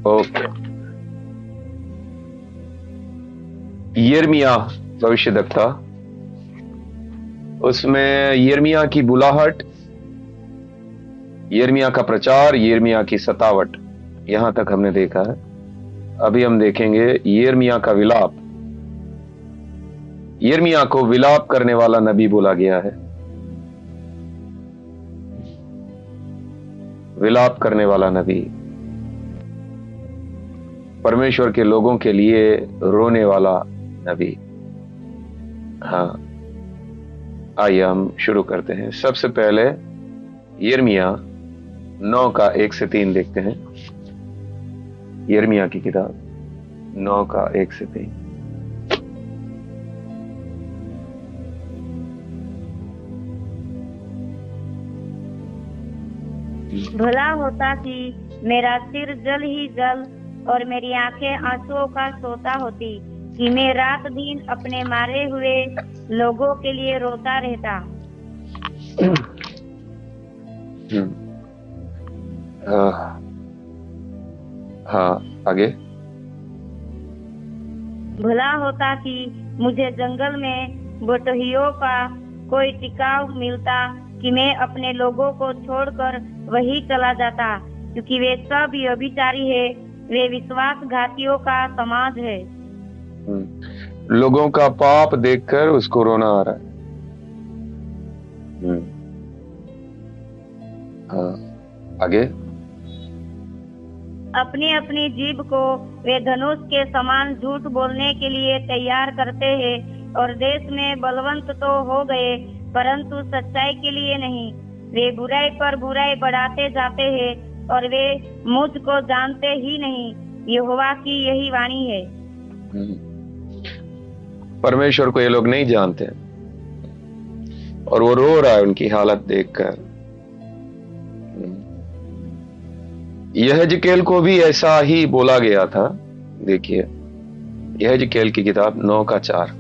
Okay. यिर्मयाह भविष्यद्वक्ता, उसमें यिर्मयाह की बुलाहट, यिर्मयाह का प्रचार, यिर्मयाह की सतावट, यहां तक हमने देखा है। अभी हम देखेंगे यिर्मयाह का विलाप। यिर्मयाह को विलाप करने वाला नबी बोला गया है। विलाप करने वाला नबी, परमेश्वर के लोगों के लिए रोने वाला नबी। हाँ, आइए हम शुरू करते हैं। सबसे पहले यिर्मयाह 9 का 1 से 3 देखते हैं। यिर्मयाह की किताब 9 का 1 से 3। भला होता कि मेरा सिर जल ही जल और मेरी आंखें आंसुओं का सोता होती, कि मैं रात दिन अपने मारे हुए लोगों के लिए रोता रहता। हाँ, आगे। भला होता कि मुझे जंगल में बटोहियों का कोई टिकाव मिलता, कि मैं अपने लोगों को छोड़कर वही चला जाता, क्योंकि वे सब व्यभिचारी है, वे विश्वासघातियों का समाज है। लोगों का पाप देखकर उसको रोना आ रहा है। हाँ, आगे। अपनी अपनी जीभ को वे धनुष के समान झूठ बोलने के लिए तैयार करते हैं, और देश में बलवंत तो हो गए, परंतु सच्चाई के लिए नहीं। वे बुराई पर बुराई बढ़ाते जाते हैं, और वे मुझ को जानते ही नहीं। यहोवा की यही वाणी है। परमेश्वर को ये लोग नहीं जानते, और वो रो रहा है उनकी हालत देखकर। यहेजकेल को भी ऐसा ही बोला गया था। देखिए यहेजकेल की किताब 9 का 4।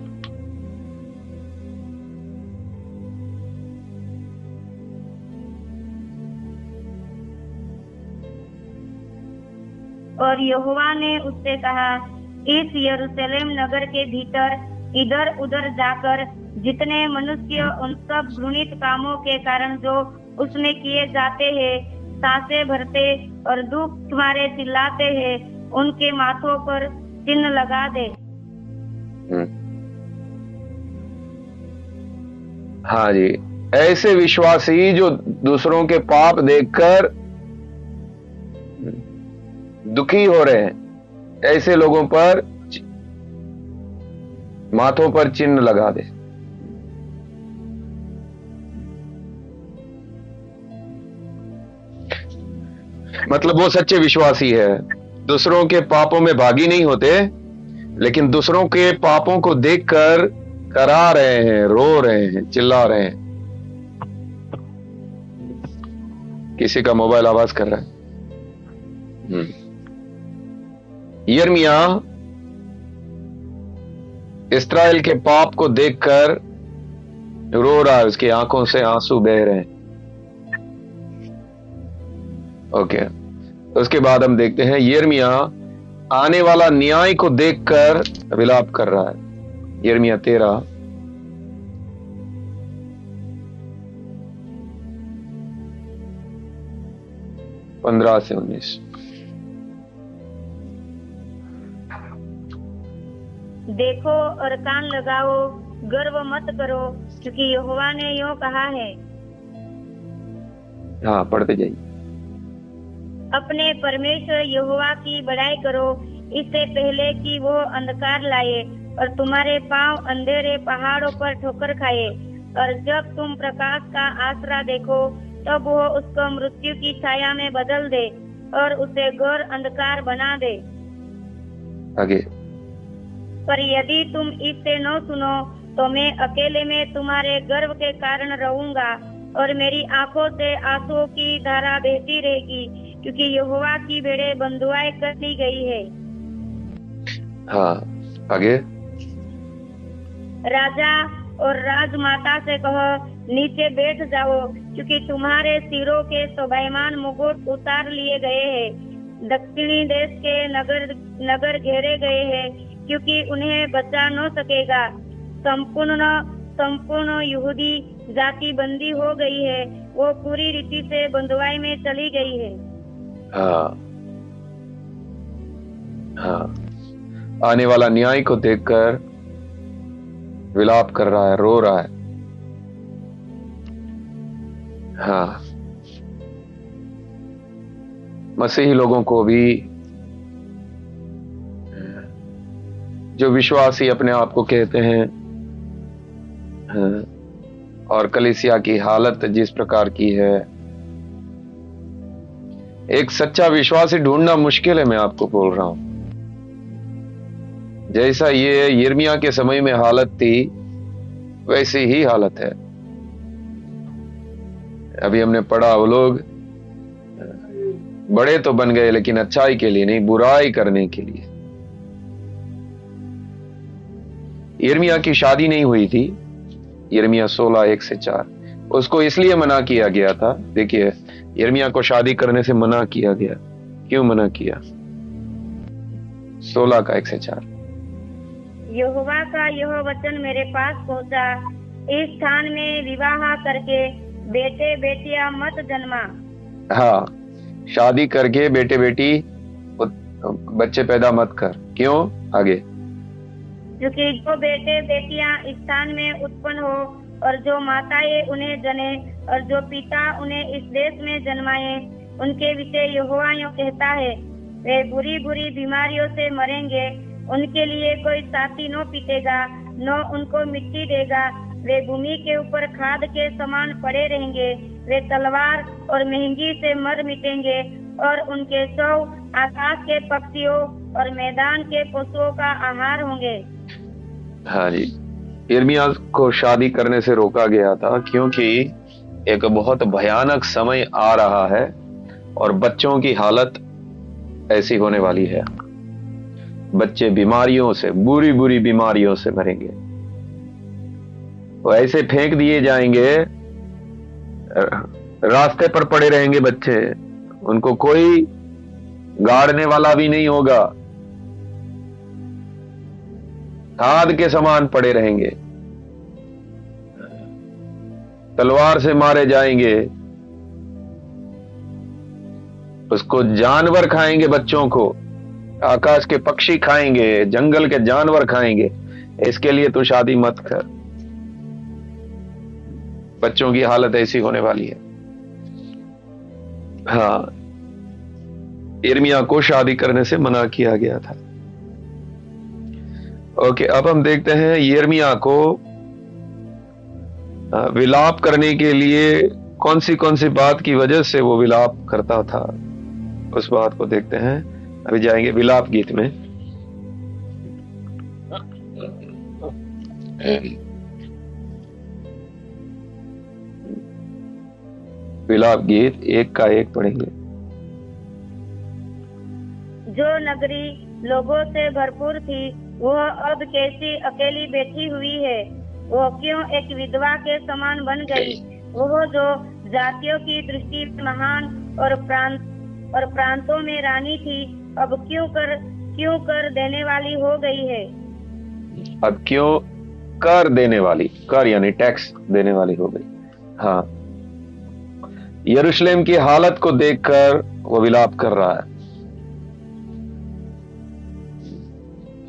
और यहोवा ने उससे कहा, इस यरूशलेम नगर के भीतर इधर उधर जाकर जितने मनुष्य उन सब घृणित कामों के कारण जो उसमें किए जाते हैं, सांसें भरते और दुख मारे चिल्लाते हैं, उनके माथों पर चिन्ह लगा दे। हाँ जी, ऐसे विश्वासी जो दूसरों के पाप देखकर दुखी हो रहे हैं, ऐसे लोगों पर माथों पर चिन्ह लगा दे। मतलब वो सच्चे विश्वासी है, दूसरों के पापों में भागी नहीं होते, लेकिन दूसरों के पापों को देखकर करा रहे हैं, रो रहे हैं, चिल्ला रहे हैं। किसी का मोबाइल आवाज कर रहा है। यिर्मयाह इस्राएल के पाप को देखकर रो रहा है, उसकी आंखों से आंसू बह रहे हैं। ओके, उसके बाद हम देखते हैं यिर्मयाह आने वाला न्याय को देखकर विलाप कर रहा है। यिर्मयाह 13 15 से 19। देखो और कान लगाओ, गर्व मत करो, क्योंकि यहोवा ने यूं कहा है। हाँ, पढ़ते जाइए। अपने परमेश्वर यहोवा की बड़ाई करो, इससे पहले कि वो अंधकार लाए और तुम्हारे पांव अंधेरे पहाड़ों पर ठोकर खाए। और जब तुम प्रकाश का आसरा देखो, तब वो उसको मृत्यु की छाया में बदल दे और उसे घोर अंधकार बना दे। आगे। पर यदि तुम इससे न सुनो, तो मैं अकेले में तुम्हारे गर्व के कारण रहूंगा, और मेरी आंखों से आंसुओं की धारा बहती रहेगी, क्योंकि यहोवा की भेड़ें बंधुआई कर ली गई है। हाँ, आगे। राजा और राजमाता से कहो, नीचे बैठ जाओ, क्योंकि तुम्हारे सिरों के शोभायमान मुकुट उतार लिए गए हैं। दक्षिणी देश के नगर घेरे गए हैं, क्योंकि उन्हें बचा न सकेगा। संपूर्ण यहूदी जाति बंदी हो गई है, वो पूरी रीति से बंधुआई में चली गई है। हाँ हाँ, आने वाला न्याय को देखकर विलाप कर रहा है, रो रहा है। हाँ, मसीही लोगों को भी, जो विश्वासी अपने आप को कहते हैं, और कलीसिया की हालत जिस प्रकार की है, एक सच्चा विश्वासी ढूंढना मुश्किल है। मैं आपको बोल रहा हूं, जैसा ये यिर्मयाह के समय में हालत थी, वैसी ही हालत है। अभी हमने पढ़ा, वो लोग बड़े तो बन गए, लेकिन अच्छाई के लिए नहीं, बुराई करने के लिए। यिर्मयाह की शादी नहीं हुई थी, यिर्मयाह 16:1-4। उसको इसलिए मना किया गया था। देखिए, यिर्मयाह को शादी करने से मना किया गया। क्यों मना किया? 16:1-4। यहोवा का यह वचन मेरे पास पहुंचा, इस स्थान में विवाह करके बेटे बेटियां मत जन्मा। हाँ, शादी करके बेटे बेटी बच्चे पैदा मत कर। क्यों? आगे, क्योंकि जो बेटे बेटियां इस स्थान में उत्पन्न हो, और जो माताएं उन्हें जने, और जो पिता उन्हें इस देश में जन्माए, उनके विषय यहोवा यूं कहता है, वे बुरी बुरी बीमारियों से मरेंगे। उनके लिए कोई साथी न पीटेगा, न उनको मिट्टी देगा। वे भूमि के ऊपर खाद के समान पड़े रहेंगे। वे तलवार और महंगी से मर मिटेंगे, और उनके शव आकाश के पक्षियों और मैदान के पशुओं का आहार होंगे। हाँ जी, यिर्मयाह को शादी करने से रोका गया था, क्योंकि एक बहुत भयानक समय आ रहा है और बच्चों की हालत ऐसी होने वाली है। बच्चे बीमारियों से, बुरी बुरी बीमारियों से मरेंगे। वो ऐसे फेंक दिए जाएंगे, रास्ते पर पड़े रहेंगे बच्चे, उनको कोई गाड़ने वाला भी नहीं होगा, खाद के समान पड़े रहेंगे, तलवार से मारे जाएंगे। उसको जानवर खाएंगे, बच्चों को आकाश के पक्षी खाएंगे, जंगल के जानवर खाएंगे। इसके लिए तो शादी मत कर। बच्चों की हालत ऐसी होने वाली है। हाँ, यिर्मयाह को शादी करने से मना किया गया था। ओके, अब हम देखते हैं यिर्मयाह को विलाप करने के लिए कौन सी बात की वजह से वो विलाप करता था। उस बात को देखते हैं। अभी जाएंगे विलाप गीत में। विलाप गीत 1 का 1 पढ़ेंगे। जो नगरी लोगों से भरपूर थी, वह अब कैसी अकेली बैठी हुई है। वो क्यों एक विधवा के समान बन गई। वो जो जातियों की दृष्टि में महान और प्रांतों में रानी थी, अब क्यों कर देने वाली हो गई है। अब क्यों कर देने वाली, कर यानी टैक्स देने वाली हो गई। हाँ, यरूशलेम की हालत को देखकर वो विलाप कर रहा है।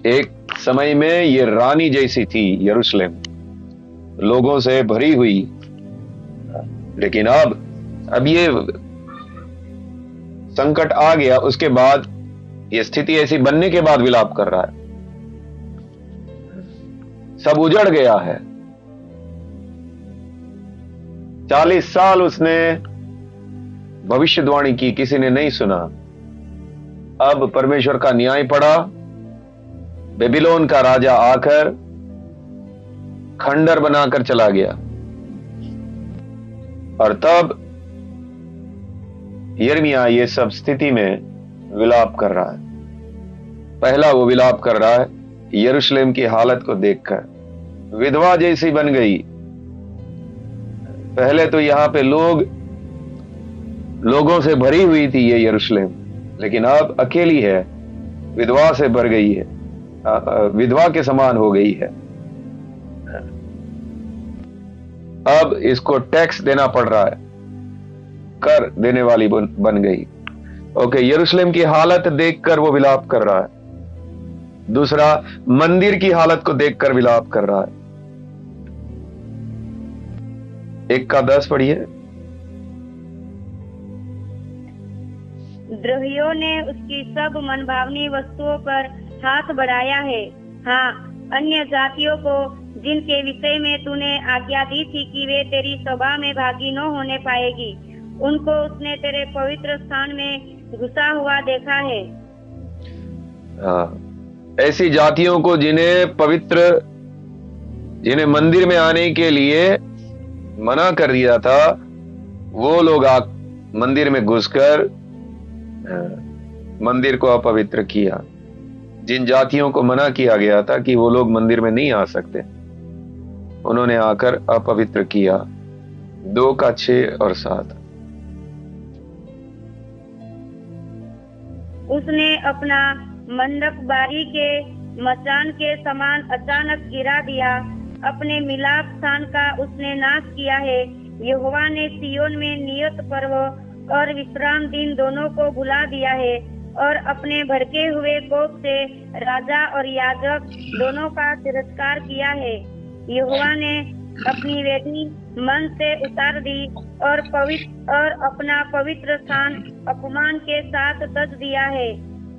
एक समय में ये रानी जैसी थी यरूशलेम, लोगों से भरी हुई, लेकिन अब ये संकट आ गया। उसके बाद ये स्थिति ऐसी बनने के बाद विलाप कर रहा है। सब उजड़ गया है। 40 साल उसने भविष्यवाणी की, किसी ने नहीं सुना। अब परमेश्वर का न्याय पड़ा। बेबीलोन का राजा आकर खंडर बनाकर चला गया, और तब यिर्मयाह ये सब स्थिति में विलाप कर रहा है। पहला वो विलाप कर रहा है यरूशलेम की हालत को देखकर, विधवा जैसी बन गई। पहले तो यहां पे लोगों से भरी हुई थी ये यरूशलेम, लेकिन अब अकेली है, विधवा से भर गई है, विधवा के समान हो गई है। अब इसको टैक्स देना पड़ रहा है, कर देने वाली बन गई। ओके, यरूशलेम की हालत देखकर वो विलाप कर रहा है। दूसरा, मंदिर की हालत को देखकर विलाप कर रहा है। 1:10 पढ़िए। द्रोहियों ने उसकी सब मनभावनी वस्तुओं पर हाथ बढ़ाया है। हाँ, अन्य जातियों को जिनके विषय में तूने आज्ञा दी थी कि वे तेरी सभा में भागी न होने पाएगी, उनको उसने तेरे पवित्र स्थान में घुसा हुआ देखा है। ऐसी जातियों को जिन्हें मंदिर में आने के लिए मना कर दिया था, वो लोग मंदिर में घुसकर मंदिर को अपवित्र किया। जिन जातियों को मना किया गया था कि वो लोग मंदिर में नहीं आ सकते, उन्होंने आकर अपवित्र किया। 2:6 और 7। उसने अपना मंडप बारी के मचान के समान अचानक गिरा दिया। अपने मिलाप स्थान का उसने नाश किया है। यहोवा ने सियोन में नियत पर्व और विश्राम दिन दोनों को भुला दिया है, और अपने भड़के हुए कोप से राजा और याजक दोनों का तिरस्कार किया है। यहोवा ने अपनी वेदी मन से उतार दी और अपना पवित्र स्थान अपमान के साथ तज दिया है।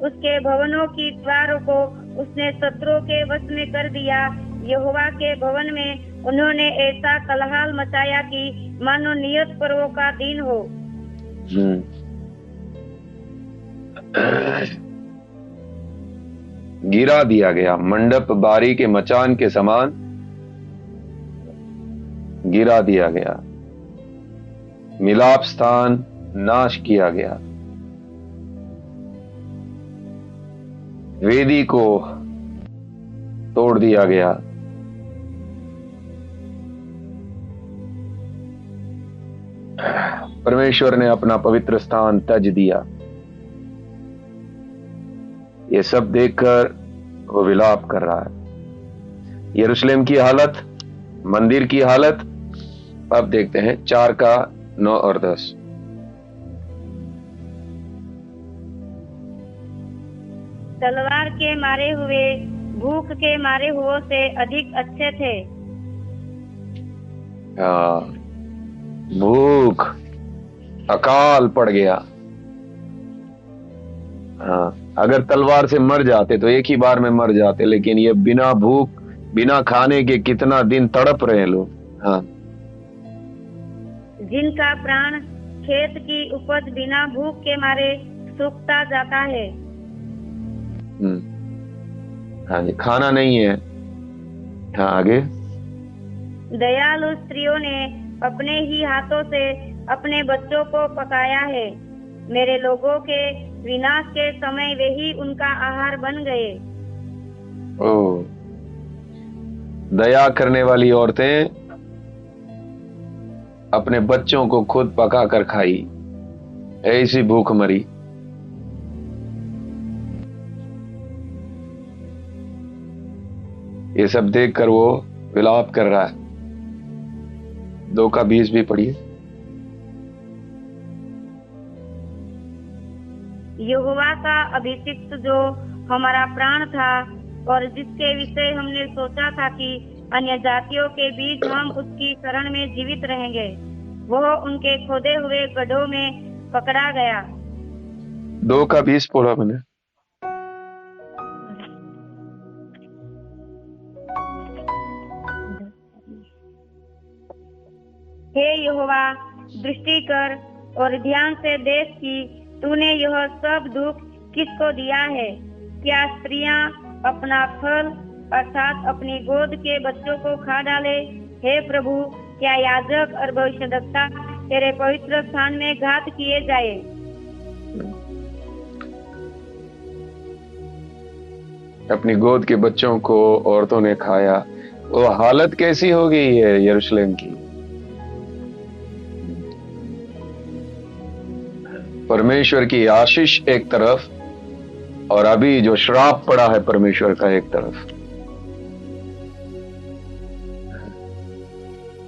उसके भवनों की द्वारों को उसने शत्रुओं के वश में कर दिया। यहोवा के भवन में उन्होंने ऐसा कलहाल मचाया कि मानो नियत पर्वों का दिन हो। गिरा दिया गया, मंडप बारी के मचान के समान गिरा दिया गया। मिलाप स्थान नाश किया गया। वेदी को तोड़ दिया गया। परमेश्वर ने अपना पवित्र स्थान तज दिया। ये सब देखकर वो विलाप कर रहा है। यरूशलेम की हालत, मंदिर की हालत। अब देखते हैं 4:9 और 10। तलवार के मारे हुए भूख के मारे हुओं से अधिक अच्छे थे। भूख, अकाल पड़ गया। अगर तलवार से मर जाते तो एक ही बार में मर जाते, लेकिन ये बिना भूख, बिना खाने के कितना दिन तड़प रहे हैं लोग। हाँ, जिनका प्राण खेत की उपज बिना भूख के मारे सूखता जाता है। हाँ जी, खाना नहीं है। हाँ, आगे। दयालु स्त्रियों ने अपने ही हाथों से अपने बच्चों को पकाया है। मेरे लोगों के विनाश के समय वे ही उनका आहार बन गए। ओह, दया करने वाली औरतें अपने बच्चों को खुद पका कर खाई, ऐसी भूख मरी। ये सब देखकर वो विलाप कर रहा है। 2:20 भी पढ़िए। यहोवा का अभिषिक्त जो हमारा प्राण था और जिसके विषय हमने सोचा था कि अन्य जातियों के बीच हम उसकी शरण में जीवित रहेंगे, वह उनके खोदे हुए गड्ढों में पकड़ा गया। 2:20 पढ़ा मैंने। हे यहोवा, दृष्टि कर और ध्यान से देख कि तूने यह सब दुख किसको दिया है। क्या स्त्रियां अपना फल अर्थात अपनी गोद के बच्चों को खा डाले? हे प्रभु, क्या याजक और भविष्यद्वक्ता तेरे पवित्र स्थान में घात किए जाए? अपनी गोद के बच्चों को औरतों ने खाया। वो हालत कैसी हो गई है यरूशलेम की। परमेश्वर की आशीष एक तरफ और अभी जो श्राप पड़ा है परमेश्वर का एक तरफ।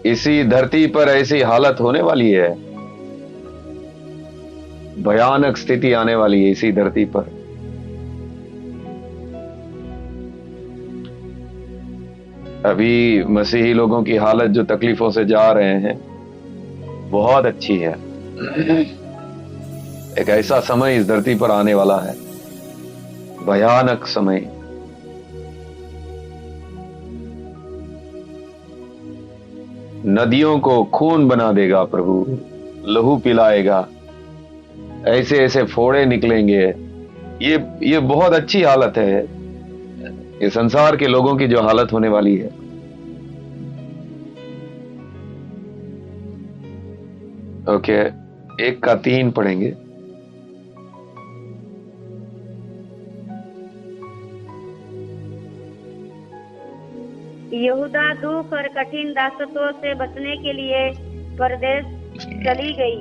इसी धरती पर ऐसी हालत होने वाली है, भयानक स्थिति आने वाली है इसी धरती पर। अभी मसीही लोगों की हालत जो तकलीफों से जा रहे हैं बहुत अच्छी है। एक ऐसा समय इस धरती पर आने वाला है, भयानक समय। नदियों को खून बना देगा प्रभु, लहू पिलाएगा, ऐसे ऐसे फोड़े निकलेंगे। ये बहुत अच्छी हालत है, ये संसार के लोगों की जो हालत होने वाली है। ओके, 1-3 पढ़ेंगे। यहूदा दुख और कठिन दासत्व से बचने के लिए परदेश चली गई,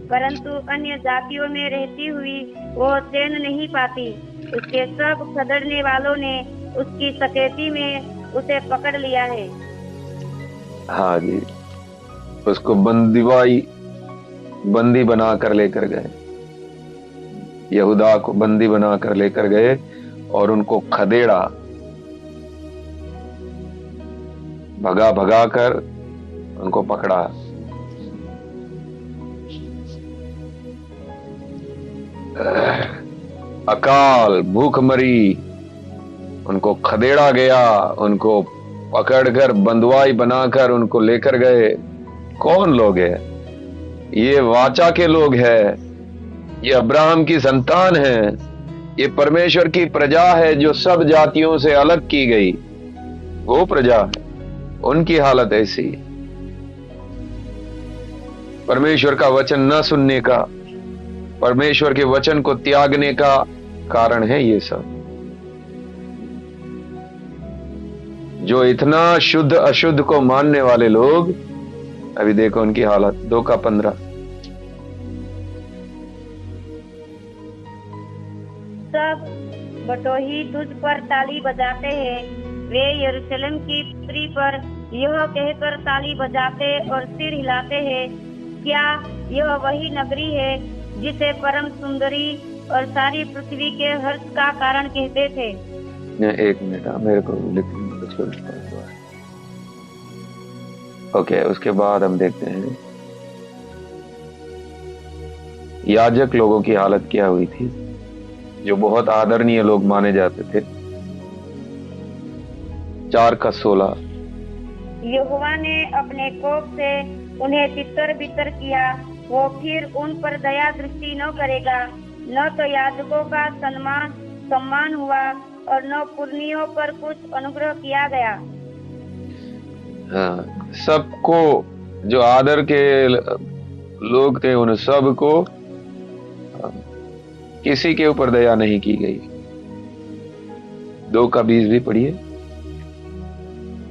परंतु अन्य जातियों में रहती हुई वो चैन नहीं पाती। उसके सब खदेड़ने वालों ने उसकी सकेती में उसे पकड़ लिया है। हाँ जी, उसको बंदी बना कर लेकर गए, यहूदा को बंदी बना कर लेकर गए और उनको खदेड़ा, भगा भगा कर उनको पकड़ा। अकाल भूखमरी, उनको खदेड़ा गया, उनको पकड़कर बंधुआई बनाकर उनको लेकर गए। कौन लोग हैं? ये वाचा के लोग हैं, ये अब्राहम की संतान है, ये परमेश्वर की प्रजा है जो सब जातियों से अलग की गई, वो प्रजा है। उनकी हालत ऐसी, परमेश्वर का वचन न सुनने का, परमेश्वर के वचन को त्यागने का कारण है ये सब। जो इतना शुद्ध अशुद्ध को मानने वाले लोग, अभी देखो उनकी हालत। 2:15। सब बटोही तुझ पर ताली बजाते हैं, वे यरूशलेम की पुत्री पर यह कहकर ताली बजाते और सिर हिलाते हैं, क्या यह वही नगरी है जिसे परम सुंदरी और सारी पृथ्वी के हर्ष का कारण कहते थे? एक मिनट, मेरे को ओके, उसके बाद हम देखते हैं याजक लोगों की हालत क्या हुई थी, जो बहुत आदरणीय लोग माने जाते थे। 4:16। यहोवा ने अपने कोप से उन्हें तितर बितर किया, वो फिर उन पर दया दृष्टि न करेगा। न तो याजकों का सम्मान हुआ और न पुरनियों पर कुछ अनुग्रह किया गया। हाँ, सबको जो आदर के लोग थे उन सबको किसी के ऊपर दया नहीं की गई। 2:20 भी पढ़िए।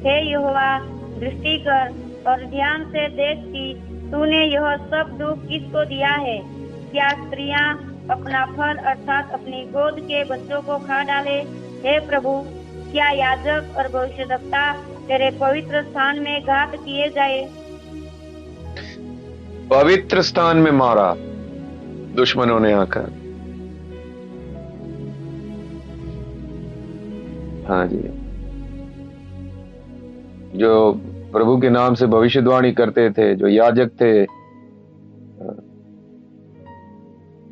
हे यहोवा, दृष्टि कर और ध्यान से देख कि तूने यह सब दुख किसको दिया है। क्या स्त्रियां अपना फल अर्थात अपनी गोद के बच्चों को खा डाले? हे प्रभु, क्या याजक और भविष्यद्वक्ता तेरे पवित्र स्थान में घात किए जाए? पवित्र स्थान में मारा दुश्मनों ने आकर। हाँ जी, जो प्रभु के नाम से भविष्यवाणी करते थे, जो याजक थे,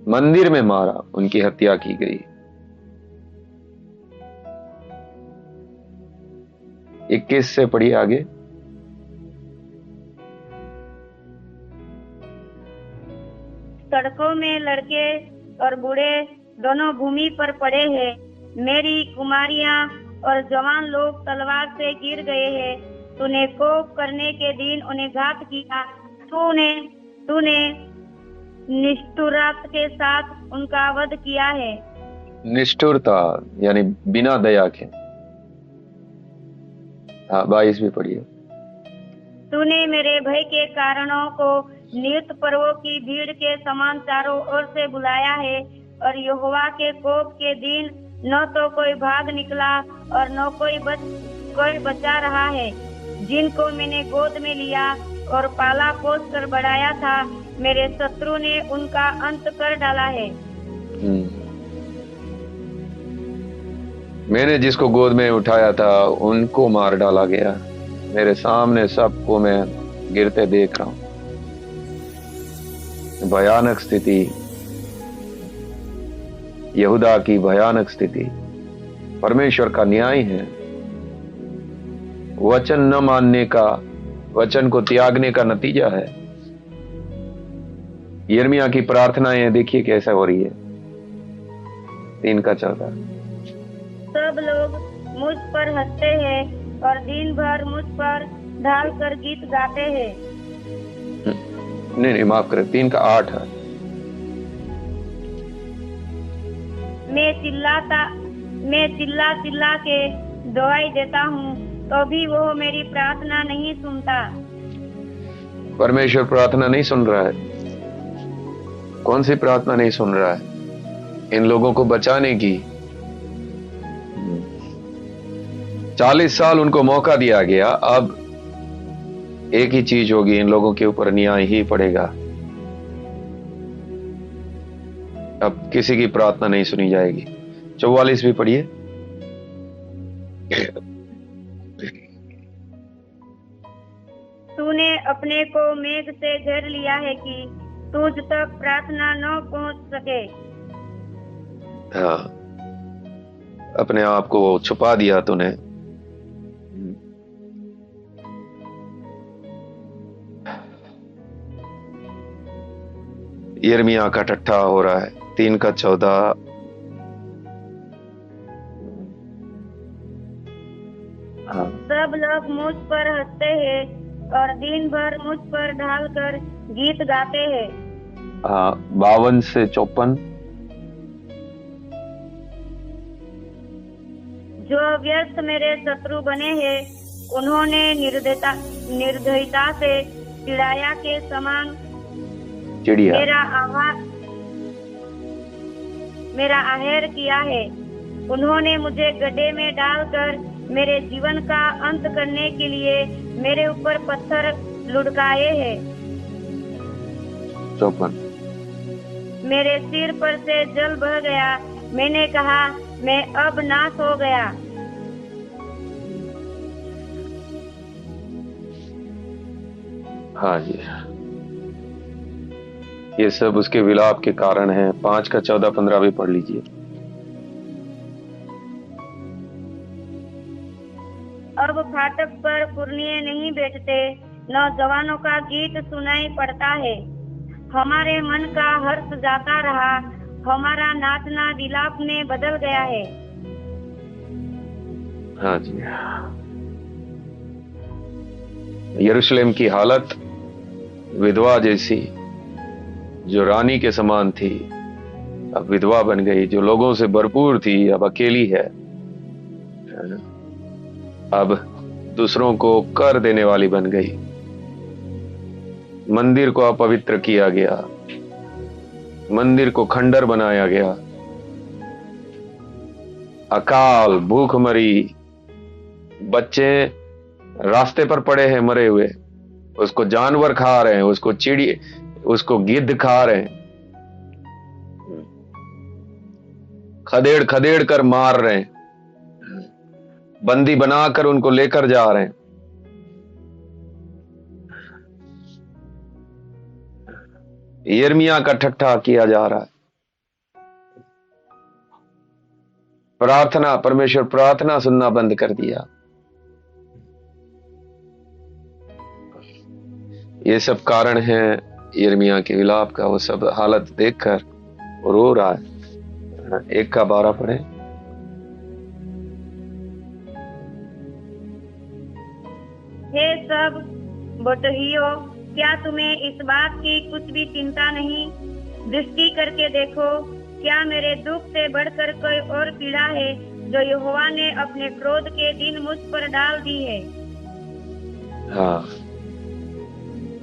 मंदिर में मारा, उनकी हत्या की गई। 21 से पढ़िए आगे। सड़कों में लड़के और बूढ़े दोनों भूमि पर पड़े हैं, मेरी कुमारियां और जवान लोग तलवार से गिर गए हैं। तूने कोप करने के दिन उन्हें घात किया, तूने निष्ठुरता के साथ उनका वध किया है। निष्ठुरता यानी बिना दया के। हाँ, 22 भी पढ़िए। तूने मेरे भय के कारणों को नियुक्त पर्वों की भीड़ के समान चारों ओर से बुलाया है, और यहोवा के कोप के दिन न तो कोई भाग निकला और न कोई बचा रहा है। जिनको मैंने गोद में लिया और पाला पोस कर बढ़ाया था, मेरे शत्रु ने उनका अंत कर डाला है। मैंने जिसको गोद में उठाया था उनको मार डाला गया। मेरे सामने सबको मैं गिरते देख रहा हूं। भयानक स्थिति, यहूदा की भयानक स्थिति। परमेश्वर का न्याय है। वचन न मानने का, वचन को त्यागने का नतीजा है। यिर्मयाह की प्रार्थनाएं देखिए कैसा हो रही है। 3:14। सब लोग मुझ पर हंसते हैं और दिन भर मुझ पर ढाल कर गीत गाते हैं। नहीं, माफ करें, 3:8 है। मैं चिल्ला के दुआई देता हूँ, तो भी वो मेरी प्रार्थना नहीं सुनता। परमेश्वर प्रार्थना नहीं सुन रहा है। कौन सी प्रार्थना नहीं सुन रहा है? इन लोगों को बचाने की। 40 साल उनको मौका दिया गया। अब एक ही चीज होगी, इन लोगों के ऊपर न्याय ही पड़ेगा। अब किसी की प्रार्थना नहीं सुनी जाएगी। 44 भी पढ़िए। तूने अपने को मेघ से घेर लिया है कि तुझ तक प्रार्थना न पहुंच सके। हाँ, अपने आप को छुपा दिया तूने। यिर्मयाह का टट्टा हो रहा है। 3:14। हाँ। सब लोग मुझ पर हंसते हैं और दिन भर मुझ पर ढाल कर गीत गाते हैं। 52 से 54। जो व्यर्थ मेरे शत्रु बने हैं, उन्होंने निर्दयता से चिड़िया के समान मेरा आहेर किया है। उन्होंने मुझे गड्ढे में डालकर मेरे जीवन का अंत करने के लिए मेरे ऊपर पत्थर लुढ़काए हैं। 54। मेरे सिर पर से जल बह गया। मैंने कहा, मैं अब नाश हो गया। हाँ जी, ये सब उसके विलाप के कारण है। 5:14-15 भी पढ़ लीजिए। अब फाटक पर पुरनिये नहीं बैठते, नौजवानों का गीत सुनाई पड़ता है। हमारे मन का हर्ष जाता रहा, हमारा नाचना विलाप में बदल गया है। हाँ जी, यरूशलेम की हालत विधवा जैसी, जो रानी के समान थी अब विधवा बन गई। जो लोगों से भरपूर थी अब अकेली है। अब दूसरों को कर देने वाली बन गई। मंदिर को अपवित्र किया गया, मंदिर को खंडर बनाया गया। अकाल, भूखमरी, बच्चे रास्ते पर पड़े हैं मरे हुए। उसको जानवर खा रहे हैं, उसको चिड़ी, उसको गिद्ध खा रहे हैं। खदेड़ खदेड़ कर मार रहे हैं, बंदी बनाकर उनको लेकर जा रहे हैं। यिर्मयाह का ठट्ठा किया जा रहा है। प्रार्थना, परमेश्वर प्रार्थना सुनना बंद कर दिया। ये सब कारण है यिर्मयाह के विलाप का। वो सब हालत देखकर वो रो रहा है। 1:12 पढ़े। हे सब बटोहियों, क्या तुम्हें इस बात की कुछ भी चिंता नहीं? दृष्टि करके देखो, क्या मेरे दुख से बढ़कर कोई और पीड़ा है जो यहोवा ने अपने क्रोध के दिन मुझ पर डाल दी है? हाँ,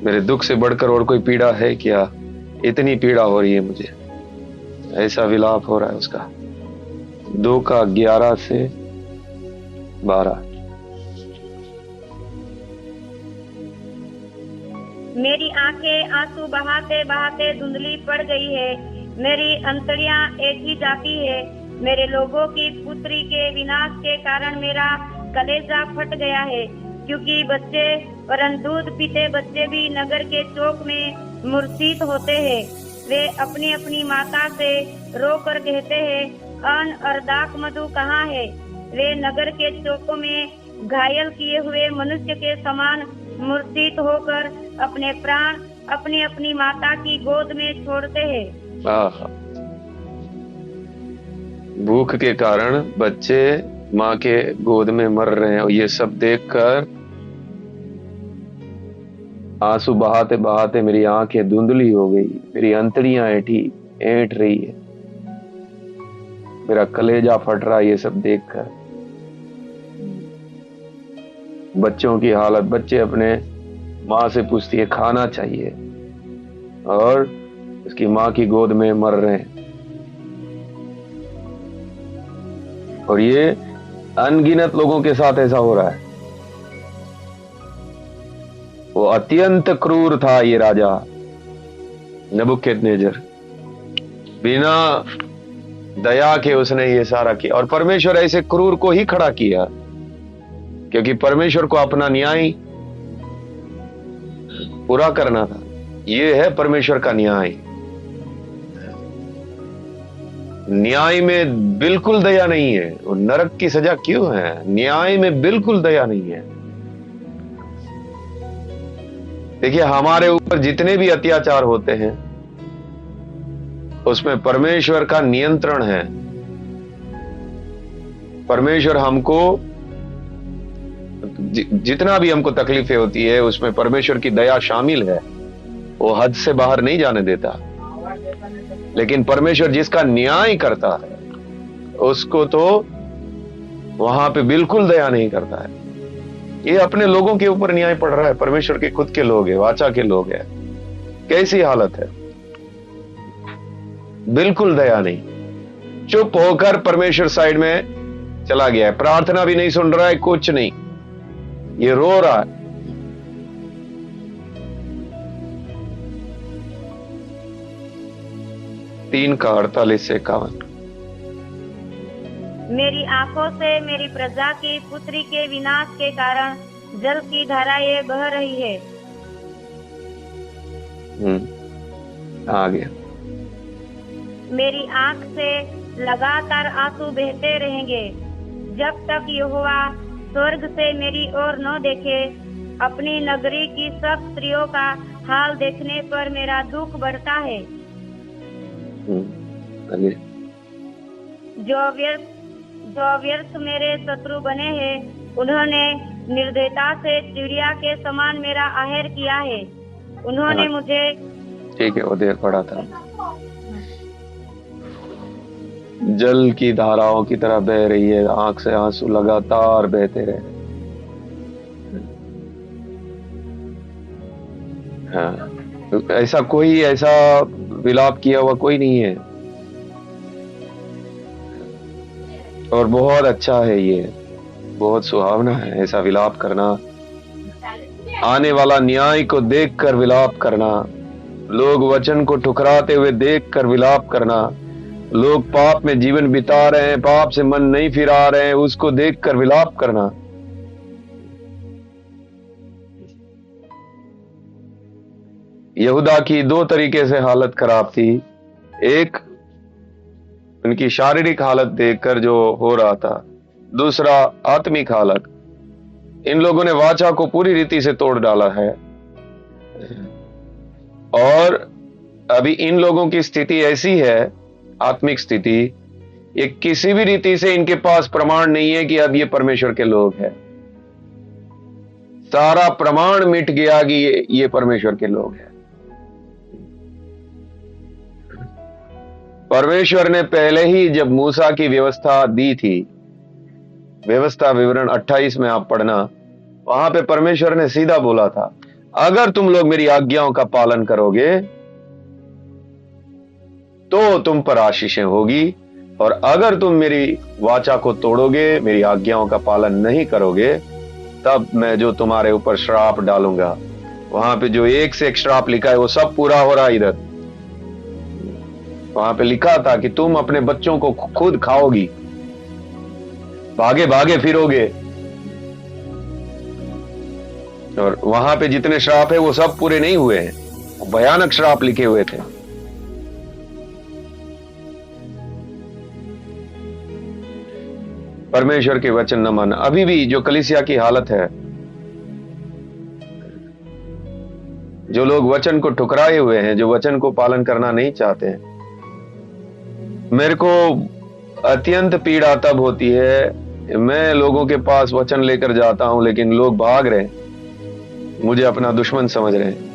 मेरे दुख से बढ़कर और कोई पीड़ा है क्या? इतनी पीड़ा हो रही है मुझे। ऐसा विलाप हो रहा है उसका। 2:11 से 12। मेरी आंखें आंसू बहाते बहाते धुंधली पड़ गई है, मेरी अंतड़ियां ऐसी जाती है। मेरे लोगों की पुत्री के विनाश के कारण मेरा कलेजा फट गया है, क्योंकि बच्चे वरन दूध पीते बच्चे भी नगर के चौक में मूर्छित होते हैं। वे अपनी अपनी माता से रोकर कहते हैं, अन्न और दाख मधु कहाँ है? वे नगर के चौकों में घायल किए हुए मनुष्य के समान मूर्छित होकर अपने प्राण अपनी अपनी माता की गोद में छोड़ते हैं। भूख के कारण बच्चे माँ के गोद में मर रहे हैं, और ये सब देखकर आंसू बहाते बहाते मेरी आंखें धुंधली हो गई, मेरी अंतड़ियां ऐंठ रही है, मेरा कलेजा फट रहा है ये सब देखकर। बच्चों की हालत, बच्चे अपने माँ से पूछती है खाना चाहिए, और उसकी माँ की गोद में मर रहे हैं। और ये अनगिनत लोगों के साथ ऐसा हो रहा है। वो अत्यंत क्रूर था ये राजा नबूकदनेस्सर, बिना दया के उसने ये सारा किया। और परमेश्वर ऐसे क्रूर को ही खड़ा किया, क्योंकि परमेश्वर को अपना न्याय पूरा करना था। ये है परमेश्वर का न्याय। न्याय में बिल्कुल दया नहीं है। वो नरक की सजा क्यों है? न्याय में बिल्कुल दया नहीं है। देखिए, हमारे ऊपर जितने भी अत्याचार होते हैं उसमें परमेश्वर का नियंत्रण है। परमेश्वर हमको जितना भी हमको तकलीफें होती है उसमें परमेश्वर की दया शामिल है। वो हद से बाहर नहीं जाने देता। लेकिन परमेश्वर जिसका न्याय करता है उसको तो वहां पे बिल्कुल दया नहीं करता है। ये अपने लोगों के ऊपर न्याय पड़ रहा है। परमेश्वर के खुद के लोग हैं, वाचा के लोग हैं। कैसी हालत है? बिल्कुल दया नहीं। चुप होकर परमेश्वर साइड में चला गया है, प्रार्थना भी नहीं सुन रहा है, कुछ नहीं, ये रो रहा है। तीन का 48 से 51। मेरी आंखों से मेरी प्रजा की पुत्री के विनाश के कारण जल की धाराएं बह रही है। आ गया। मेरी आंख से लगातार आंसू बहते रहेंगे जब तक यहोवा स्वर्ग से मेरी ओर न देखे। अपनी नगरी की सब स्त्रियों का हाल देखने पर मेरा दुख बढ़ता है। जो व्यर्थ मेरे शत्रु बने हैं, उन्होंने निर्दयता से चिड़िया के समान मेरा आहर किया है। उन्होंने मुझे, ठीक है, वो देर पड़ा था। जल की धाराओं की तरह बह रही है, आंख से आंसू लगातार बहते रहे। हाँ, ऐसा विलाप किया हुआ कोई नहीं है। और बहुत अच्छा है, ये बहुत सुहावना है ऐसा विलाप करना। आने वाला न्याय को देखकर विलाप करना, लोग वचन को ठुकराते हुए देखकर विलाप करना, लोग पाप में जीवन बिता रहे हैं, पाप से मन नहीं फिरा रहे हैं, उसको देखकर विलाप करना। यहूदा की दो तरीके से हालत खराब थी। एक, उनकी शारीरिक हालत देखकर जो हो रहा था, दूसरा आत्मिक हालत। इन लोगों ने वाचा को पूरी रीति से तोड़ डाला है, और अभी इन लोगों की स्थिति ऐसी है, आत्मिक स्थिति, ये किसी भी रीति से इनके पास प्रमाण नहीं है कि अब ये परमेश्वर के लोग हैं। सारा प्रमाण मिट गया कि ये परमेश्वर के लोग हैं। परमेश्वर ने पहले ही जब मूसा की व्यवस्था दी थी, व्यवस्था विवरण 28 में आप पढ़ना, वहां पे परमेश्वर ने सीधा बोला था, अगर तुम लोग मेरी आज्ञाओं का पालन करोगे तो तुम पर आशीषें होगी, और अगर तुम मेरी वाचा को तोड़ोगे, मेरी आज्ञाओं का पालन नहीं करोगे, तब मैं जो तुम्हारे ऊपर श्राप डालूंगा। वहां पे जो एक से एक श्राप लिखा है वो सब पूरा हो रहा है इधर। वहां पे लिखा था कि तुम अपने बच्चों को खुद खाओगी, भागे भागे फिरोगे, और वहां पे जितने श्राप है वो सब पूरे नहीं हुए हैं, भयानक श्राप लिखे हुए थे। परमेश्वर के वचन न मानना। अभी भी जो कलीसिया की हालत है, जो लोग वचन को ठुकराए हुए हैं, जो वचन को पालन करना नहीं चाहते हैं, मेरे को अत्यंत पीड़ा तब होती है, मैं लोगों के पास वचन लेकर जाता हूं लेकिन लोग भाग रहे हैं, मुझे अपना दुश्मन समझ रहे हैं।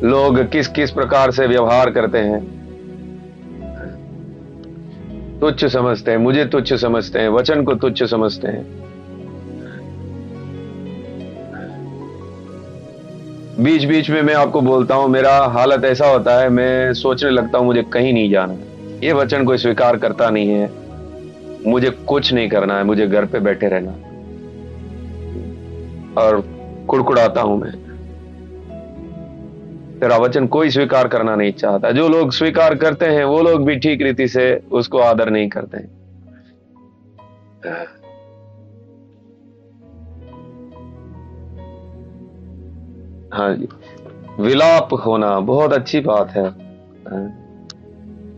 लोग किस किस प्रकार से व्यवहार करते हैं, तुच्छ समझते हैं, मुझे तुच्छ समझते हैं, वचन को तुच्छ समझते हैं। बीच बीच में मैं आपको बोलता हूं, मेरा हालत ऐसा होता है, मैं सोचने लगता हूं मुझे कहीं नहीं जाना, ये वचन कोई स्वीकार करता नहीं है, मुझे कुछ नहीं करना है, मुझे घर पे बैठे रहना, और कुड़कुड़ाता हूं मैं। तेरा वचन कोई स्वीकार करना नहीं चाहता। जो लोग स्वीकार करते हैं वो लोग भी ठीक रीति से उसको आदर नहीं करते हैं। हाँ जी, विलाप होना बहुत अच्छी बात है।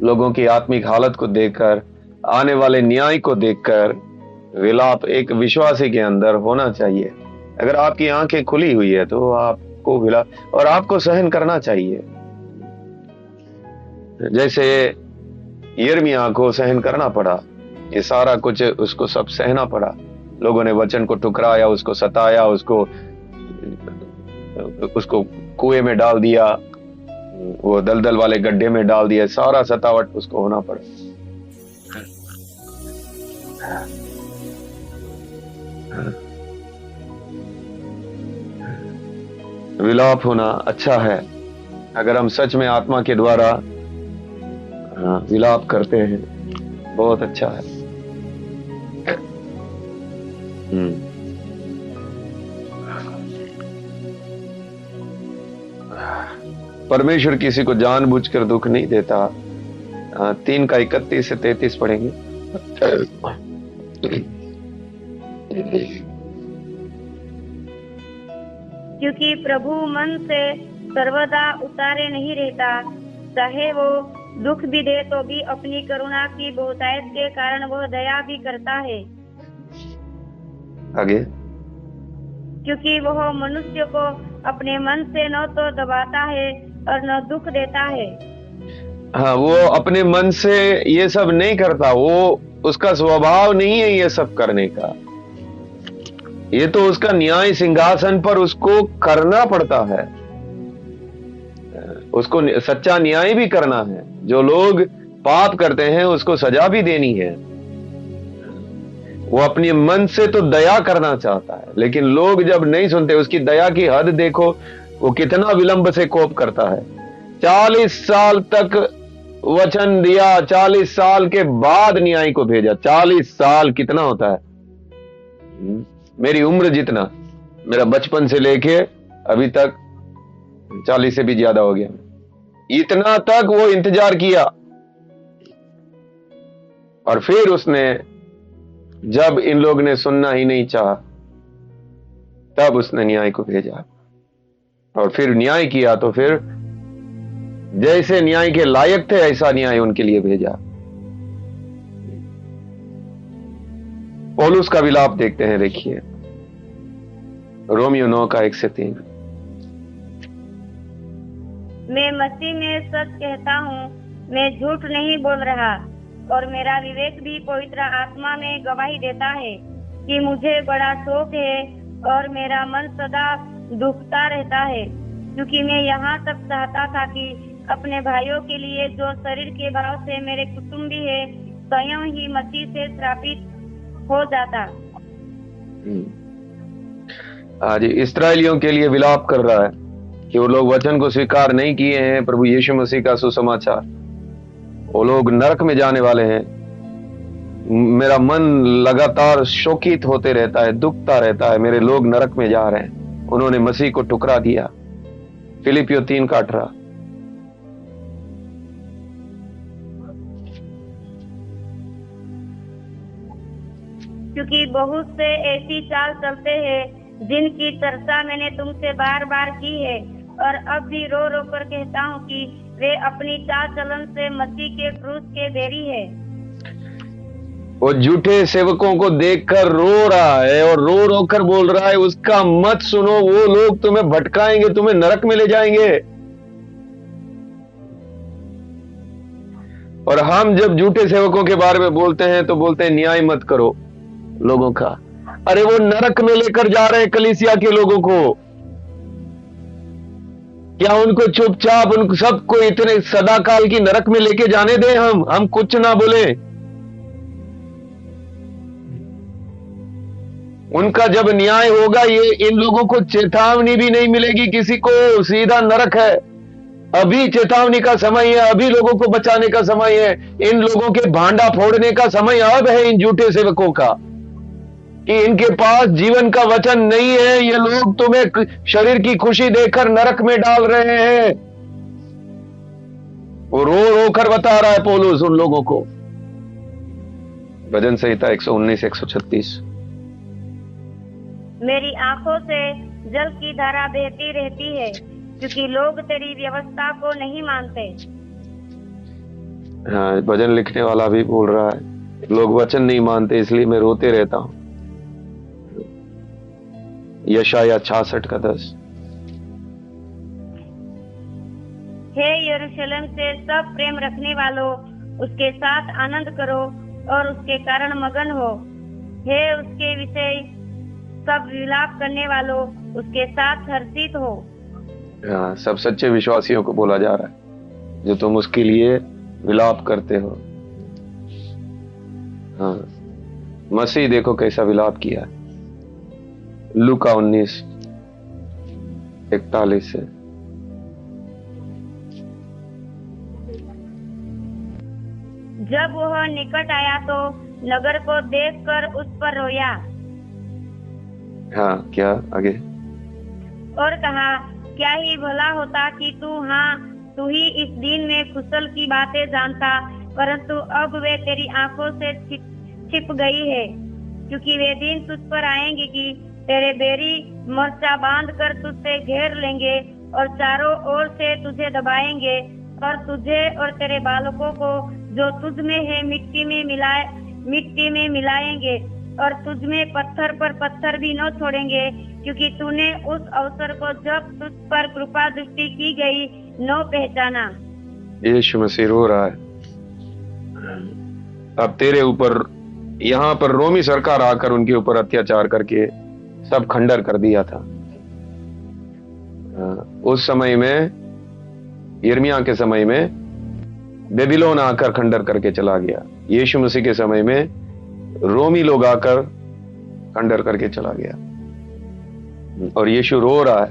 लोगों की आत्मिक हालत को देखकर, आने वाले न्याय को देखकर विलाप एक विश्वासी के अंदर होना चाहिए। अगर आपकी आंखें खुली हुई है तो आपको विलाप, और आपको सहन करना चाहिए। जैसे यिर्मयाह को सहन करना पड़ा, ये सारा कुछ उसको सब सहना पड़ा। लोगों ने वचन को ठुकराया, उसको सताया, उसको कुएं में डाल दिया, वो दलदल वाले गड्ढे में डाल दिया, सारा सतावट उसको होना पड़ा। विलाप होना अच्छा है। अगर हम सच में आत्मा के द्वारा विलाप करते हैं, बहुत अच्छा है। परमेश्वर किसी को जानबूझकर दुख नहीं देता। 3 का 31 से 33 पढ़ेंगे। क्योंकि प्रभु मन से सर्वदा उतारे नहीं रहता, चाहे वो दुख भी दे तो भी अपनी करुणा की बहुतायत के कारण वो दया भी करता है। आगे, क्योंकि वह मनुष्य को अपने मन से न तो दबाता है और न दुख देता है। हाँ, वो अपने मन से ये सब नहीं करता, वो उसका स्वभाव नहीं है ये सब करने का। ये तो उसका न्याय सिंहासन पर उसको करना पड़ता है, उसको सच्चा न्याय भी करना है। जो लोग पाप करते हैं उसको सजा भी देनी है। वो अपने मन से तो दया करना चाहता है, लेकिन लोग जब नहीं सुनते, उसकी दया की हद देखो, वो कितना विलंब से कोप करता है। 40 साल तक वचन दिया, 40 साल के बाद न्याय को भेजा। 40 साल कितना होता है? मेरी उम्र जितना, मेरा बचपन से लेके अभी तक 40 से भी ज्यादा हो गया। इतना तक वो इंतजार किया, और फिर उसने, जब इन लोग ने सुनना ही नहीं चाहा, तब उसने न्याय को भेजा। और फिर न्याय किया तो फिर जैसे न्याय के लायक थे ऐसा न्याय उनके लिए भेजा। पौलुस का विलाप देखते हैं, देखिए रोमियो 9 का 1 से 3। मैं मसीह में सच कहता हूँ, मैं झूठ नहीं बोल रहा, और मेरा विवेक भी पवित्र आत्मा में गवाही देता है कि मुझे बड़ा शोक है और मेरा मन सदा दुखता रहता है, क्योंकि मैं यहाँ तक चाहता था कि अपने भाइयों के लिए जो शरीर के भाव से मेरे कुटुंबी है, स्वयं ही मसीह से श्रापित हो जाता। आज इस्राएलियों के लिए विलाप कर रहा है कि वो लोग वचन को स्वीकार नहीं किए हैं, प्रभु यीशु मसीह का सुसमाचार। वो लोग नरक में जाने वाले हैं। मेरा मन लगातार शोकित होते रहता है, दुखता रहता है, मेरे लोग नरक में जा रहे हैं, उन्होंने मसीह को ठुकरा दिया। फिलिपियो 3:18। क्योंकि बहुत से ऐसी चाल चलते हैं जिनकी चर्चा मैंने तुमसे बार बार की है, और अब भी रो रो कर कहता हूँ कि वे अपनी चाल चलन से मसीह के क्रूस के बैरी है। वो झूठे सेवकों को देखकर रो रहा है और रो रो कर बोल रहा है, उसका मत सुनो, वो लोग तुम्हें भटकाएंगे, तुम्हें नरक में ले जाएंगे। और हम जब झूठे सेवकों के बारे में बोलते हैं तो बोलते हैं न्याय मत करो लोगों का। अरे वो नरक में लेकर जा रहे हैं कलीसिया के लोगों को। क्या उनको चुपचाप उन सबको इतने सदाकाल की नरक में लेके जाने दें? हम कुछ ना बोले। उनका जब न्याय होगा, ये इन लोगों को चेतावनी भी नहीं मिलेगी किसी को, सीधा नरक है। अभी चेतावनी का समय है, अभी लोगों को बचाने का समय है। इन लोगों के भांडा फोड़ने का समय अब है, इन झूठे सेवकों का, कि इनके पास जीवन का वचन नहीं है। ये लोग तुम्हें शरीर की खुशी देकर नरक में डाल रहे हैं। वो रो रो कर बता रहा है पौलुस उन लोगों को। भजन संहिता 119-136। मेरी आंखों से जल की धारा बहती रहती है, क्योंकि लोग तेरी व्यवस्था को नहीं मानते। हाँ, भजन लिखने वाला भी बोल रहा है, लोग वचन नहीं मानते इसलिए मैं रोते रहता हूं। यशाया 66:10। हे यरूशलेम से सब प्रेम रखने वालों, उसके साथ आनंद करो और उसके कारण मगन हो। हे उसके विषय सब विलाप करने वालों, उसके साथ हर्षित हो। हाँ, सब सच्चे विश्वासियों को बोला जा रहा है जो तुम उसके लिए विलाप करते हो। हाँ, मसीह देखो कैसा विलाप किया। लूका 19:41 से। जब वह निकट आया तो नगर को देखकर उस पर रोया। हाँ, क्या आगे? और कहा, क्या ही भला होता कि तू ही इस दिन में खुशल की बातें जानता, परंतु अब वे तेरी आंखों से छिप गई है। क्योंकि वे दिन तुझ पर आएंगे कि तेरे बैरी मोर्चा बांध कर तुझसे घेर लेंगे और चारों ओर से तुझे दबाएंगे, और तुझे और तेरे बालकों को जो तुझ में है मिट्टी में मिलाएंगे, और तुझ में पत्थर पर पत्थर भी न छोड़ेंगे, क्योंकि तूने उस अवसर को जब तुझ पर कृपा दृष्टि की गई न पहचाना। यीशु मसीह रो रहा है। अब तेरे ऊपर, यहाँ पर रोमी सरकार आकर उनके ऊपर अत्याचार करके सब खंडर कर दिया था। उस समय में, यिर्मयाह के समय में बेबीलोन आकर खंडर करके चला गया। यीशु मसीह के समय में रोमी लोग आकर खंडर करके चला गया। और यीशु रो रहा है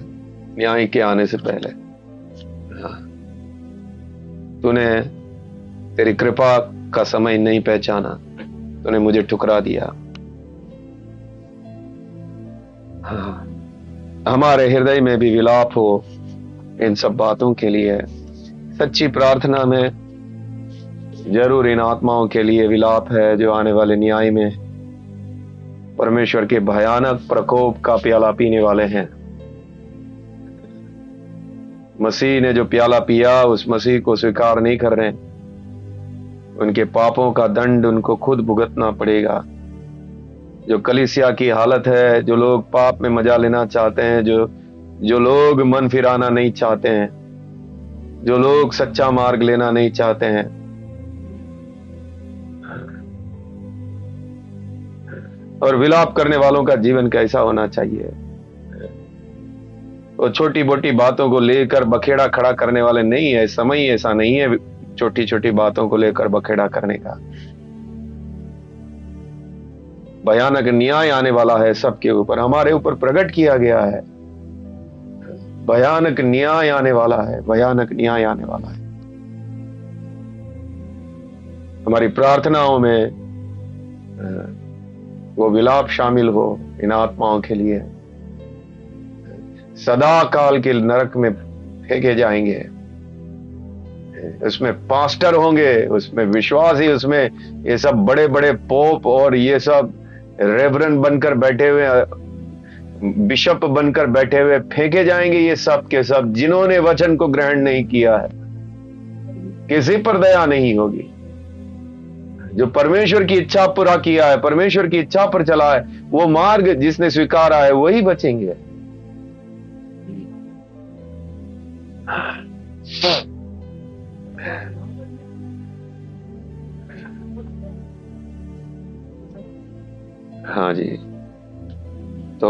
न्याय के आने से पहले। तूने तेरी कृपा का समय नहीं पहचाना, तूने मुझे ठुकरा दिया। हाँ, हमारे हृदय में भी विलाप हो इन सब बातों के लिए। सच्ची प्रार्थना में जरूर इन आत्माओं के लिए विलाप है जो आने वाले न्याय में परमेश्वर के भयानक प्रकोप का प्याला पीने वाले हैं। मसीह ने जो प्याला पिया, उस मसीह को स्वीकार नहीं कर रहे। उनके पापों का दंड उनको खुद भुगतना पड़ेगा। जो कलीसिया की हालत है, जो लोग पाप में मजा लेना चाहते हैं, जो लोग मन फिराना नहीं चाहते हैं, जो लोग सच्चा मार्ग लेना नहीं चाहते हैं, और विलाप करने वालों का जीवन कैसा होना चाहिए। वो छोटी मोटी बातों को लेकर बखेड़ा खड़ा करने वाले नहीं है। समय ऐसा नहीं है छोटी छोटी बातों को लेकर बखेड़ा करने का। भयानक न्याय आने वाला है सबके ऊपर, हमारे ऊपर प्रकट किया गया है। भयानक न्याय आने वाला है, भयानक न्याय आने वाला है। हमारी प्रार्थनाओं में वो विलाप शामिल हो इन आत्माओं के लिए। सदा काल के नरक में फेंके जाएंगे, उसमें पास्टर होंगे, उसमें विश्वासी, उसमें ये सब बड़े बड़े पोप और ये सब रेवरेंड बनकर बैठे हुए, बिशप बनकर बैठे हुए फेंके जाएंगे, ये सब के सब जिन्होंने वचन को ग्रहण नहीं किया है। किसी पर दया नहीं होगी। जो परमेश्वर की इच्छा पूरा किया है, परमेश्वर की इच्छा पर चला है, वो मार्ग जिसने स्वीकारा है वही बचेंगे। हाँ जी, तो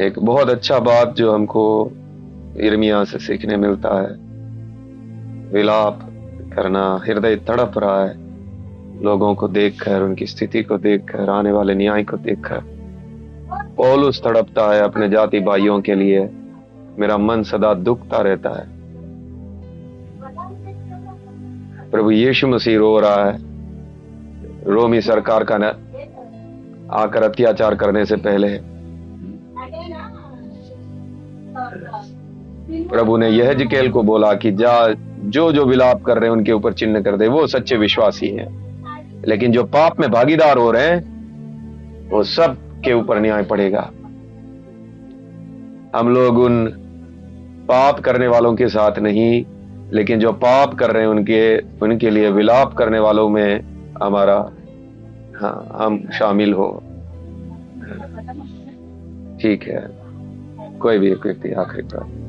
एक बहुत अच्छा बात जो हमको यिर्मयाह से सीखने मिलता है, विलाप करना, हृदय तड़प रहा है लोगों को देखकर, उनकी स्थिति को देखकर, आने वाले न्याय को देखकर। पौलुस तड़पता है अपने जाति भाइयों के लिए, मेरा मन सदा दुखता रहता है। प्रभु यीशु मसीह रो रहा है, रोमी सरकार का न आकर अत्याचार करने से पहले प्रभु ने यहेजकेल को बोला कि जा, जो जो विलाप कर रहे हैं उनके ऊपर चिन्ह कर दे, वो सच्चे विश्वासी हैं। लेकिन जो पाप में भागीदार हो रहे हैं वो सब के ऊपर न्याय पड़ेगा। हम लोग उन पाप करने वालों के साथ नहीं, लेकिन जो पाप कर रहे हैं उनके लिए विलाप करने वालों में हमारा, हाँ, हम शामिल हो। ठीक है, कोई भी एक व्यक्ति आखिरी प्रार्थना।